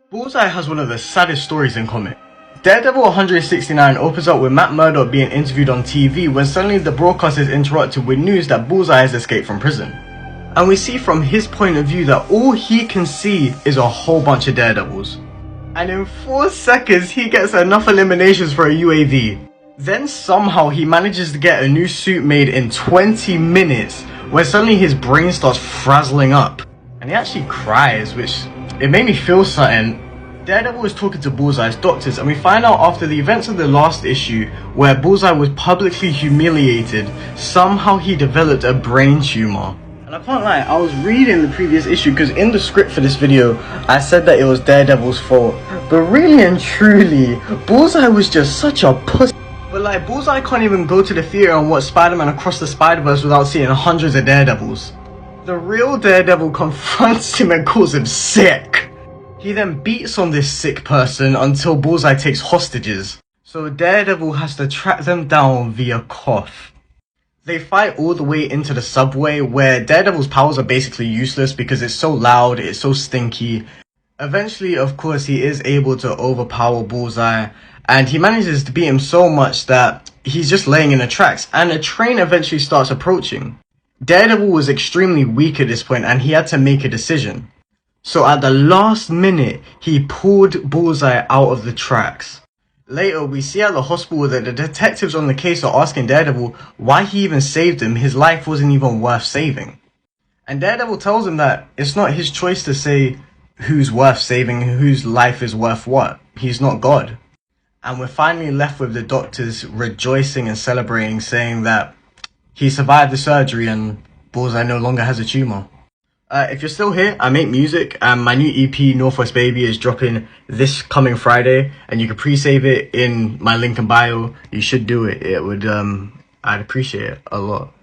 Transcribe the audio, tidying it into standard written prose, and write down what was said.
Bullseye has one of the saddest stories in comic. Daredevil 169 opens up with Matt Murdock being interviewed on TV when suddenly the broadcast is interrupted with news that Bullseye has escaped from prison. And we see from his point of view that all he can see is a whole bunch of Daredevils. And in 4 seconds he gets enough eliminations for a UAV. Then somehow he manages to get a new suit made in 20 minutes where suddenly his brain starts frazzling up. And he actually cries, which it made me feel something. Daredevil is talking to Bullseye's doctors, and we find out after the events of the last issue where Bullseye was publicly humiliated, somehow he developed a brain tumor. And I can't lie, I was reading the previous issue because in the script for this video I said that it was Daredevil's fault, but really and truly Bullseye was just such a pussy. But like, Bullseye can't even go to the theater and watch Spider-Man Across the Spider-Verse without seeing hundreds of Daredevils. The real Daredevil confronts him and calls him sick. He then beats on this sick person until Bullseye takes hostages. So Daredevil has to track them down via cough. They fight all the way into the subway where Daredevil's powers are basically useless because it's so loud, it's so stinky. Eventually, of course, he is able to overpower Bullseye and he manages to beat him so much that he's just laying in the tracks and a train eventually starts approaching. Daredevil was extremely weak at this point and he had to make a decision. So at the last minute, he pulled Bullseye out of the tracks. Later, we see at the hospital that the detectives on the case are asking Daredevil why he even saved him. His life wasn't even worth saving. And Daredevil tells him that it's not his choice to say who's worth saving, whose life is worth what. He's not God. And we're finally left with the doctors rejoicing and celebrating, saying that he survived the surgery and Bullseye no longer has a tumor. If you're still here, I make music and my new EP, Northwest Baby, is dropping this coming Friday and you can pre-save it in my link in bio. You should do it. It would, I'd appreciate it a lot.